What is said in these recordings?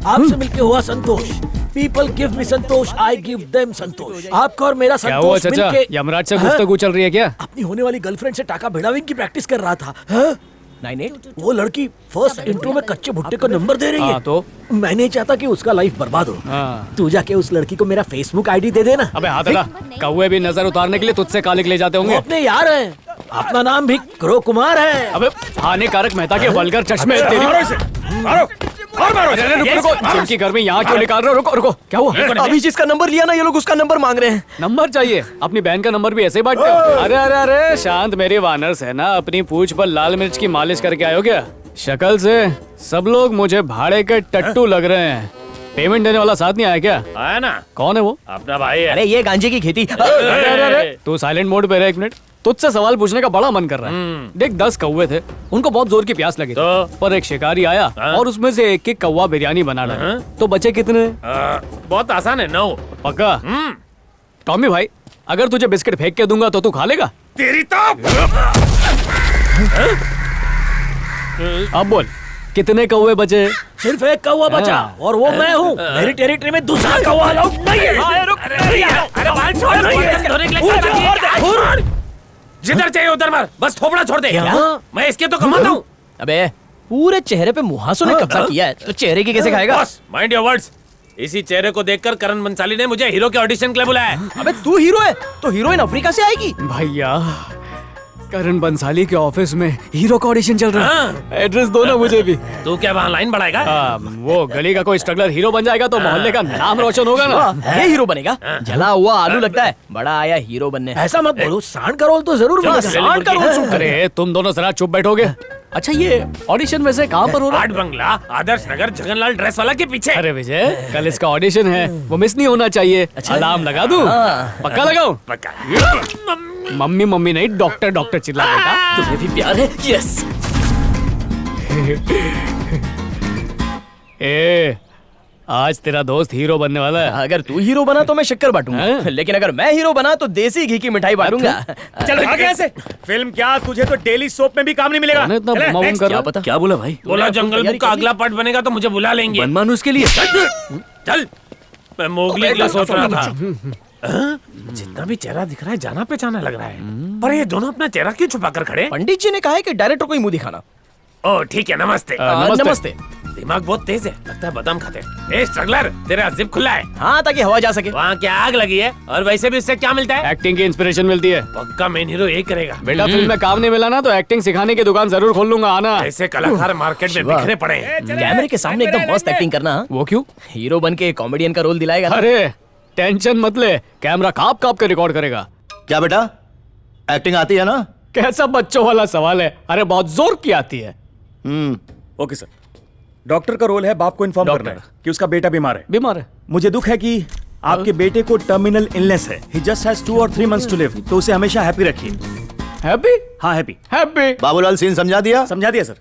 आपसे मिलके हुआ संतोष। People give me Santosh, I give them संतोष। आपका और मेरा क्या हुआ संतोष चाचा? मिलके यमराज से गुफ्तगू चल रही है क्या? अपनी होने वाली गर्लफ्रेंड से टाका भिड़ाविंग की प्रैक्टिस कर रहा था। हाँ? 98 वो लड़की फर्स्ट इंट्रो में कच्चे भुट्टे का नंबर दे रही है। तो मैं नहीं चाहता कि उसका लाइफ बर्बाद हो। हाँ। तू जाके उस लड़की को मेरा फेसबुक आईडी दे देना। अबे हाथ हटा। कौवे भी नजर उतारने के लिए तुझसे काले ले जाते वो होंगे। अपने यार हैं। अपना नाम भी क्रो कुमार है। अबे हानिकारक मेहता के वल्गर चश्मे तेरी। अरे रुको, जिनकी गर्मी यहाँ क्यों निकाल रहे हो? रुको रुको, क्या हुआ? अभी जिसका नंबर लिया ना, ये लोग उसका नंबर मांग रहे हैं। नंबर चाहिए? अपनी बहन का नंबर भी ऐसे ही बांटते हो? अरे अरे अरे शांत मेरी वानर्स है ना, अपनी पूंछ पर लाल मिर्च की मालिश करके आयो क्या? शक्ल से सब लोग मुझे भाड़े के टट्टू लग रहे हैं। पेमेंट देने वाला साथ नहीं आया क्या? आया ना, कौन है वो? अपना भाई है। अरे ये गांजे की खेती। अरे अरे अरे तू साइलेंट मोड पे रह एक मिनट। तुझसे सवाल पूछने का बड़ा मन कर रहा है। देख 10 कौवे थे, उनको बहुत जोर की प्यास लगी पर एक शिकारी आया और उसमें से एक एक कौवा बिरयानी बना डाला। तो बचे कितने? बहुत आसान है, 9। पक्का? टॉमी भाई, अगर तुझे बिस्किट फेंक के दूंगा तो तू खा लेगा? तेरी तो अब बोल, कितने कौवे बचे? सिर्फ एक कौवा बचा और वो मैं हूँ। मेरी टेरिटरी में दूसरा कौवा अलाउड नहीं है। अरे बाल छोड़, जिधर चाहिए उधर मार, बस थोपड़ा छोड़ दे। मैं इसके तो कमाता हूँ। अबे पूरे चेहरे पे मुहासों ने कब्जा किया है, तो चेहरे की कैसे खाएगा? Boss, mind your words. इसी चेहरे को देखकर करण बंसाली ने मुझे हीरो के ऑडिशन के लिए बुलाया है। अबे तू हीरो है तो हीरोइन अफ्रीका से आएगी। भैया, करण बंसाली के ऑफिस में हीरो का ऑडिशन चल रहा है। एड्रेस दो ना मुझे भी। तू क्या वहाँ लाइन बढ़ाएगा? वो गली का कोई स्ट्रगलर हीरो बन जाएगा तो मोहल्ले का नाम रोशन होगा ना। ये हीरो बनेगा? जला हुआ आलू लगता है, बड़ा आया हीरो बनने। ऐसा मत बोलो, सांड का रोल तो जरूर मिलेगा। सांड का रोल शूट करे। अरे तुम दोनों जरा चुप बैठोगे। अच्छा ये ऑडिशन वैसे कहाँ पर हो रहा है? आर्ट बंगला, आदर्श नगर, जगनलाल ड्रेस वाला के पीछे। अरे विजय, कल इसका ऑडिशन है, वो मिस नहीं होना चाहिए। अलार्म लगा दूं? पक्का लगाऊं? पक्का। मम्मी मम्मी नहीं, डॉक्टर डॉक्टर चिल्ला देगा। तुम्हें भी प्यार है? यस। ए, आज तेरा दोस्त हीरो बनने वाला है। अगर तू हीरो बना तो मैं शक्कर बांटूंगा, लेकिन अगर मैं हीरो बना तो देसी घी की मिठाई बांटूंगा। चल भाग यहाँ से। फिल्म क्या, तुझे तो डेली सोप में भी काम नहीं मिलेगा। इतना चले, बमाबम next। कर क्या रहा पता? क्या बोला भाई? बोला जंगल बुक का अगला पार्ट बनेगा तो मुझे बुला लेंगे। मनमानुस के लिए। चल, मैं मोगली के लिए सोच रहा था। जितना भी चेहरा दिख रहा है जाना पहचाना लग रहा है, पर ये दोनों अपना चेहरा क्यों छुपा कर खड़े? पंडित जी ने कहा है कि डायरेक्टर को ही मुंह दिखाना। ओ ठीक है, नमस्ते। नमस्ते। दिमाग बहुत तेज है, लगता है बादाम खाते हैं। ए स्ट्रगलर, तेरा जिप खुला है। हाँ, ताकि हवा जा सके। वहाँ क्या आग लगी है? और वैसे भी इससे क्या मिलता है? एक्टिंग की इंस्पिरेशन मिलती है। पक्का मेन हीरो यही करेगा। बेटा फिल्म में काम नहीं मिला ना तो एक्टिंग सिखाने की दुकान जरूर खोल लूंगा, आना। ऐसे कलाकार मार्केट में बिखरे पड़े हैं। कैमरे के सामने एकदम मस्त एक्टिंग करना। वो क्यों? हीरो बन के कॉमेडियन का रोल दिलाएगा ना। अरे टेंशन मत ले, कैमरा काप काप के रिकॉर्ड करेगा। क्या बेटा, एक्टिंग आती है ना? कैसा बच्चों वाला सवाल है? अरे बहुत जोर की आती है। Okay sir. डॉक्टर का रोल है बाप को इन्फॉर्म करना है कि उसका बेटा बीमार है। बीमार है? मुझे दुख है कि आपके बेटे को टर्मिनल इलनेस है। ही जस्ट हैज 2 और 3 months टू लिव, तो उसे हमेशा हैप्पी रखिए। हैप्पी? हाँ हैप्पी। हैप्पी। बाबूलाल सीन समझा दिया? समझा दिया sir.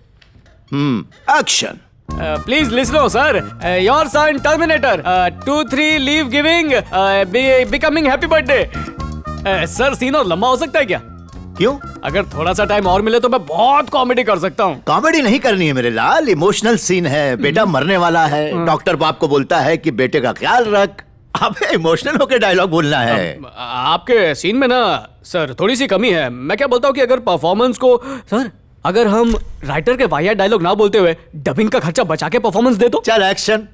Action. Please listen sir, your son terminator 2-3 leave giving becoming happy birthday. Sir scene और लंबा हो सकता है क्या? क्यों? अगर थोड़ा सा टाइम और मिले तो मैं बहुत कॉमेडी कर सकता हूँ। कॉमेडी नहीं करनी है मेरे लाल, इमोशनल सीन है। बेटा मरने वाला है, डॉक्टर बाप को बोलता है कि बेटे का ख्याल रख। अबे इमोशनल होके डायलॉग बोलना है। आपके सीन में ना सर थोड़ी सी कमी है। मैं क्या बोलता हूँ कि अगर परफॉर्मेंस को सर, अगर हम राइटर के वाहियात डायलॉग ना बोलते हुए डबिंग का खर्चा बचा के परफॉर्मेंस दे दो। चल एक्शन।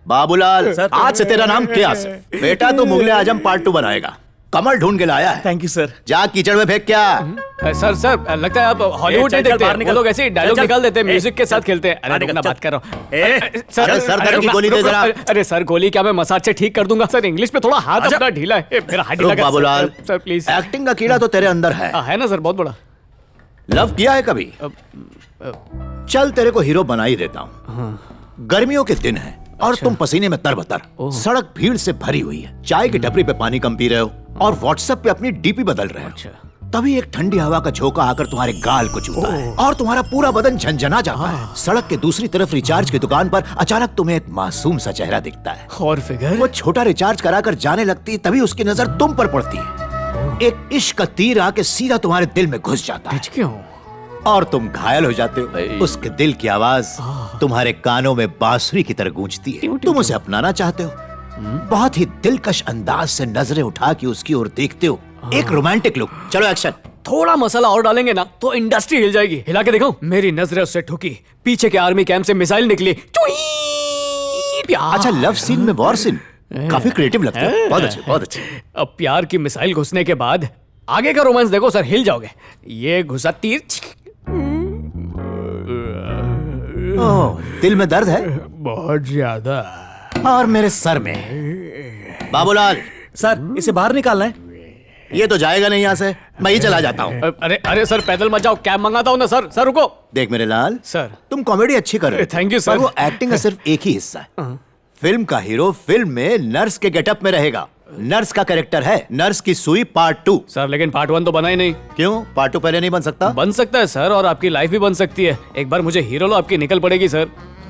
बाबूलाल, आज से तेरा नाम क्या है? बेटा तू मुगले आजम पार्ट 2 बनाएगा। कमल ढूंढ के लाया है। Thank you sir. जा कीचड़ में फेंक। क्या सर सर लगता है आप हॉलीवुड नहीं देखते। वो लोग ऐसे डायलॉग निकाल देते हैं, म्यूजिक के साथ खेलते हैं। अरे रुकना, बात कर रहा हूँ। अरे सर दर्द की गोली दे जरा। अरे सर गोली क्या मैं मसाज से ठीक कर दूंगा सर। इंग्लिश में थोड़ा हाथ अपना ढीला है। मेरा हाथ ढीला। Babulal sir please. एक्टिंग का कीड़ा तो तेरे अंदर है। है ना सर, बहुत बड़ा। लव किया है कभी? चल तेरे को हीरो बना ही देता हूँ। गर्मियों के दिन है और तुम पसीने में तरबतर, सड़क भीड़ से भरी हुई है, चाय की टपरी पे पानी कम पी रहे हो और व्हाट्सएप पे अपनी डीपी बदल रहे हो। तभी एक ठंडी हवा का झोंका आकर तुम्हारे गाल को छूता है और तुम्हारा पूरा बदन झंझना जाता है। सड़क के दूसरी तरफ रिचार्ज की दुकान पर अचानक तुम्हें एक मासूम सा चेहरा दिखता है। और फिगर वो छोटा रिचार्ज कराकर जाने लगती, तभी उसकी नजर तुम पर पड़ती है। एक इश्क का तीर आके सीधा तुम्हारे दिल में घुस जाता है क्यों? और तुम घायल हो जाते हो। उसके दिल की आवाज तुम्हारे कानों में बांसुरी की तरह गूंजती है। तुम उसे अपनाना चाहते हो। बहुत ही दिलकश अंदाज से नजरें उठा के उसकी ओर देखते हो। एक रोमांटिक लुक। चलो एक्शन। थोड़ा मसाला और डालेंगे ना तो इंडस्ट्री हिल जाएगी। हिला के देखो। मेरी नजरें उससे ठुकी, पीछे के आर्मी कैंप से मिसाइल निकली। अच्छा, लव सीन में वॉर सीन काफी क्रिएटिव लगता है। बहुत अच्छे, बहुत अच्छे। अब प्यार की मिसाइल घुसने के बाद आगे का रोमांस देखो सर, हिल जाओगे। ये घुसा तीर। ओह, दिल में दर्द है बहुत ज्यादा। और मेरे सर में। बाबूलाल, सर इसे बाहर निकालना है। ये तो जाएगा नहीं यहाँ से। मैं ही चला जाता हूँ। अरे अरे सर, पैदल मत जाओ, कैब मंगाता हूँ ना सर। सर रुको। देख मेरे लाल, सर तुम कॉमेडी अच्छी कर रहे हो। Thank you sir. पर वो एक्टिंग का सिर्फ एक ही हिस्सा है। फिल्म का हीरो फिल्म में नर्स के गेटअप में रहेगा। नर्स का कैरेक्टर है नर्स की सुई पार्ट 2। सर लेकिन पार्ट 1 तो बना ही नहीं। क्यों? पार्ट 2 पहले नहीं बन सकता? बन सकता है सर, और आपकी लाइफ भी बन सकती है। एक बार मुझे हीरो लो, आपकी निकल पड़ेगी सर।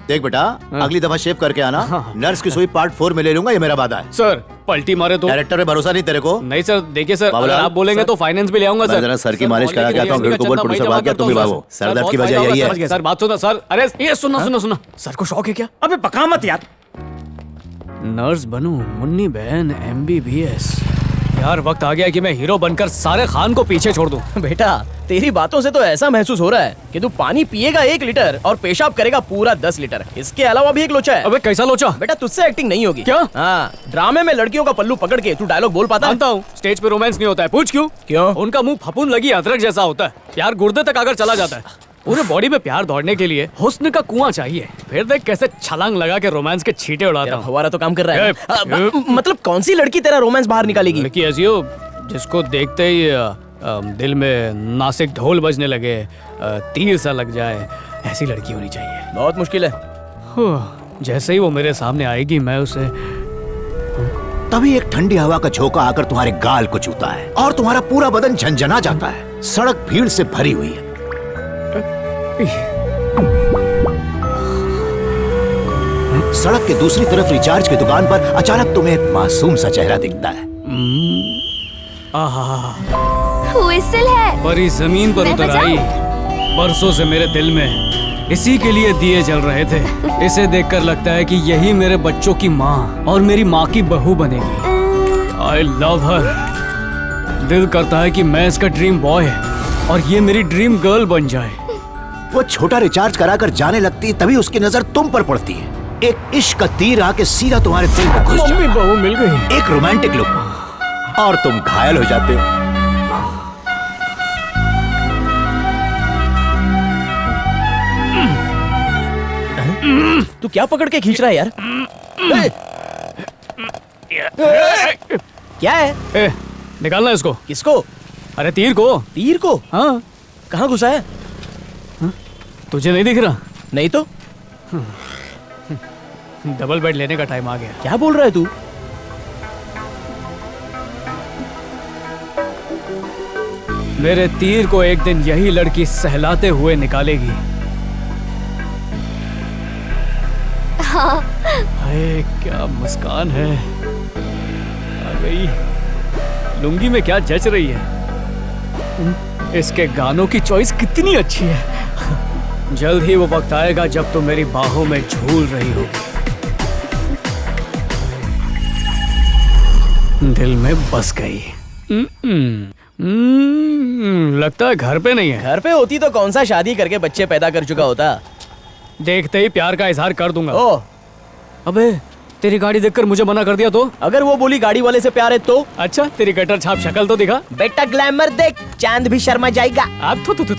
देख बेटा, अगली दफा शेव करके आना। नर्स की सुई पार्ट 4 में ले लूंगा, ये मेरा वादा है। सर पलटी मारे तो? डायरेक्टर पे भरोसा नहीं तेरे को? नहीं सर, देखिए सर, अगर बाबूलाल, आप बोलेंगे तो फाइनेंस भी ले आऊंगा मैं सर। जरा सर की मालिश करा के आता हूँ। भीड़ को बोल पुलिस वाला क्या तुम भी भागो। सर दर्द की वजह यही है। सर बात सुनो सर। अरे ये सुनो सुनो सुनो, सर को शौक है क्या? अबे पका मत यार। नर्स बनूं, मुन्नी बहन MBBS। यार वक्त आ गया कि मैं हीरो बनकर सारे खान को पीछे छोड़ दूं। बेटा तेरी बातों से तो ऐसा महसूस हो रहा है कि तू पानी पिएगा 1 लीटर और पेशाब करेगा पूरा 10 लीटर। इसके अलावा भी एक लोचा है। अबे कैसा लोचा? बेटा तुझसे एक्टिंग नहीं होगी। क्या? हाँ, ड्रामे में लड़कियों का पल्लू पकड़ के तू डायलॉग बोल पाता है? जानता हूँ, स्टेज पे रोमांस नहीं होता है। पूछ क्यों? क्यों? उनका मुंह फपून लगी अदरक जैसा होता है। प्यार गुर्दे तक आकर चला जाता है। पूरे बॉडी में प्यार दौड़ने के लिए हुस्न का कुआं चाहिए। फिर देख कैसे छलांग लगा के रोमांस के छींटे उड़ाता तेरा हूँ। फव्वारा तो काम कर रहा है। ए, मतलब कौन सी लड़की तेरा रोमांस बाहर निकालेगी? लड़की ऐसी हो जिसको देखते ही दिल में नासिक ढोल बजने लगे, तीर सा लग जाए, ऐसी लड़की होनी चाहिए। बहुत मुश्किल है। जैसे ही वो मेरे सामने आएगी मैं उसे। तभी एक ठंडी हवा का झोंका आकर तुम्हारे गाल को छूता है और तुम्हारा पूरा बदन झंझना जाता है। सड़क भीड़ से भरी हुई है। सड़क के दूसरी तरफ रिचार्ज की दुकान पर अचानक तुम्हें एक मासूम सा चेहरा दिखता है। व्हिसल है। परी जमीन पर मैं उतर बजाऊं? आई। बरसों से मेरे दिल में इसी के लिए दिए जल रहे थे। इसे देखकर लगता है कि यही मेरे बच्चों की माँ और मेरी माँ की बहू बनेगी। आई लव हर। दिल करता है कि मैं इसका ड्रीम बॉय और ये मेरी ड्रीम गर्ल बन जाए। वो छोटा रिचार्ज कराकर जाने लगती, तभी उसकी नजर तुम पर पड़ती है। एक इश्क का तीर आके सीधा तुम्हारे दिल में घुस जाता मम्मी है। बहू मिल गई। एक रोमांटिक लुक और तुम घायल हो जाते हो। तू क्या पकड़ के खींच रहा है यार? क्या है? ए, निकालना इसको। किसको? अरे तीर को। तीर को? हाँ, कहाँ घुसा है? तुझे नहीं दिख रहा? नहीं तो। डबल बेड लेने का टाइम आ गया। क्या बोल रहा है तू? मेरे तीर को एक दिन यही लड़की सहलाते हुए निकालेगी। हाँ। हाय क्या मुस्कान है। आ गई। लुंगी में क्या जच रही है। इसके गानों की चॉइस कितनी अच्छी है। जल्द ही वो वक्त आएगा जब तुम मेरी बाहों में झूल रही होगी। दिल में बस गई। लगता है घर पे नहीं है। घर पे होती तो कौन सा शादी करके बच्चे पैदा कर चुका होता। देखते ही प्यार का इजहार कर दूंगा। ओ, अबे तेरी गाड़ी देखकर मुझे मना कर दिया तो? अगर वो बोली गाड़ी वाले से प्यार है तो? अच्छा तेरी गटर छाप शक्ल तो दिखा। बेटा ग्लैमर देख, चांद भी शर्मा जाएगा। अब तो आ गई।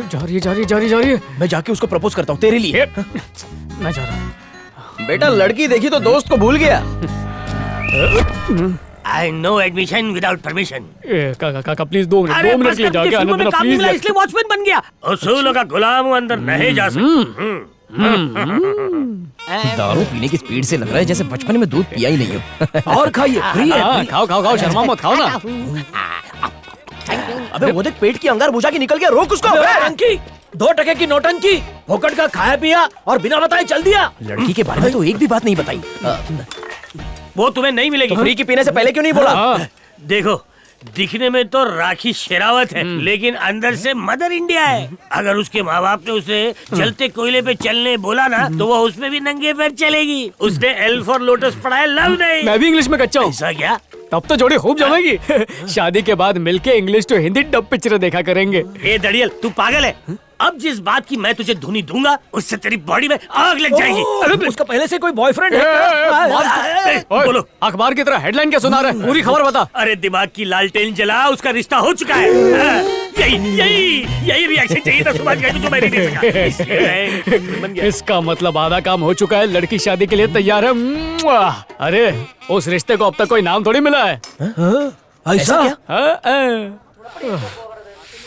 जा रही है। मैं जाके उसको प्रपोज करता हूँ तेरे लिए। मैं जा रहा हूँ। बेटा लड़की देखी तो दोस्त को भूल गया। I know admission without permission. काका प्लीज 2 मिनट के लिए जाके आने देना प्लीज। इसलिए वॉचमैन बन गया। उसूलों का गुलाम हूं, अंदर नहीं जा सकता। दारू पीने की स्पीड से लग रहा है जैसे बचपन में दूध पिया ही नहीं हो। और खाइए, फ्री है हाँ, free। खाओ खाओ खाओ, शर्मा मत, खाओ ना। अबे वो देख पेट की अंगार बुझा के निकल गया, रोक उसको। नौटंकी, 2 टके की नौटंकी, फोकट का खाया पिया और बिना बताए चल दिया। लड़की के बारे में तो एक भी बात नहीं बताई। वो तुम्हें नहीं मिलेगी। फ्री की पीने से पहले क्यों नहीं बोला? हाँ, देखो, दिखने में तो राखी शेरावत है, लेकिन अंदर से मदर इंडिया है। अगर उसके माँ बाप ने उसे जलते कोयले पे चलने बोला ना, तो वो उसमें भी नंगे पैर चलेगी। उसने एल फॉर लोटस पढ़ा है, लव नहीं। मैं भी इंग्लिश में कच्चा हूँ। ऐसा क्या? तब तो जोड़ी खूब जमेगी। शादी के बाद मिलके English to Hindi dub picture देखा करेंगे। ए दड़ियल, तू पागल है? अब जिस बात की मैं तुझे धुनी दूंगा, उससे तेरी बॉडी में आग लग जाएगी। अरे उसका पहले से कोई बॉयफ्रेंड है ए, ओए, बोलो। अखबार की तरह हेडलाइन क्या सुना रहा है? पूरी खबर बता। अरे दिमाग की लालटेन जला, उसका रिश्ता हो चुका है। हाँ, यही रिएक्शन चाहिए था सुभाष भाई, जो मैं नहीं दे सका। इसलिए मैं बन गया। इसका मतलब आधा काम हो चुका है, लड़की शादी के लिए तैयार है। मुआ! अरे उस रिश्ते को अब तक कोई नाम थोड़ी मिला है। ऐसा क्या? हाँ,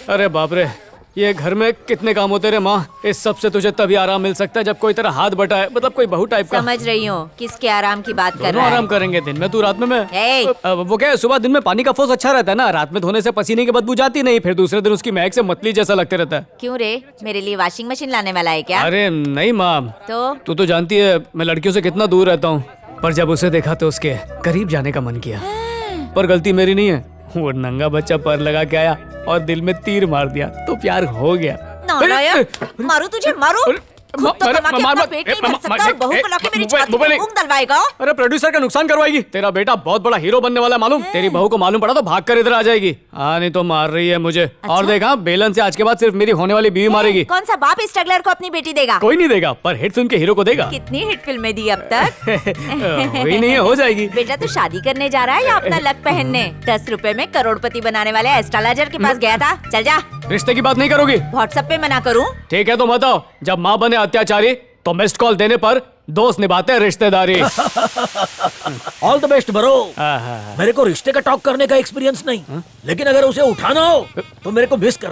अरे बाप रे, ये घर में कितने काम होते रे माँ। इस सब से तुझे तभी आराम मिल सकता है जब कोई तेरा हाथ बटाए, मतलब कोई बहू टाइप का। समझ रही हूँ किसके आराम की बात कर दोनों रहा है। आराम करेंगे, दिन में तू रात में मैं। ए! वो क्या है, सुबह दिन में पानी का फोर्स अच्छा रहता है ना, रात में धोने से पसीने की बदबू जाती नहीं, फिर दूसरे दिन उसकी महक से मतली जैसा लगते रहता है। क्यों रे, मेरे लिए वॉशिंग मशीन लाने वाला है क्या? अरे नहीं माँ, तो तू तो जानती है मैं लड़कियों से कितना दूर रहता हूँ, पर जब उसे देखा तो उसके करीब जाने का मन किया। पर गलती मेरी नहीं है, वो नंगा बच्चा पर लगा के आया और दिल में तीर मार दिया, तो प्यार हो गया। नालायक, मारू तुझे मारू। खुद तो कमा के अपना पेट नहीं भर सकता और बहू को लाके मेरी छाती पे मूंग दलवाएगा। अरे प्रोड्यूसर का नुकसान करवाएगी। तेरा बेटा बहुत बड़ा हीरो बनने वाला है मालूम। तेरी बहू को मालूम पड़ा तो भाग कर इधर आ जाएगी। हाँ नहीं तो मार रही है मुझे। और देखा, बेलन से आज के बाद सिर्फ मेरी होने वाली बीवी मारेगी। कौन सा बाप स्ट्रगलर को अपनी बेटी देगा? कोई नहीं देगा, पर हिट फिल्म के हीरो को देगा। कितनी हिट फिल्में दी अब तक? वही नहीं है, हो जाएगी। बेटा तू शादी करने जा रहा है या अपना लक पहनने? 10 रुपए में करोड़पति बनाने वाले एस्ट्रोलॉजर के पास गया था, चल जा। रिश्ते की बात नहीं करोगी? व्हाट्सएप पे मना करूँ? ठीक है तो मत आओ। जब माँ बने अत्याचारी तो मिस्ड कॉल देने पर दोस्त निभाते हैं रिश्तेदारी। All the best bro. हाँ। मेरे को रिश्ते का टॉक करने का एक्सपीरियंस नहीं, लेकिन अगर उसे उठाना हो तो मेरे को मिस करना।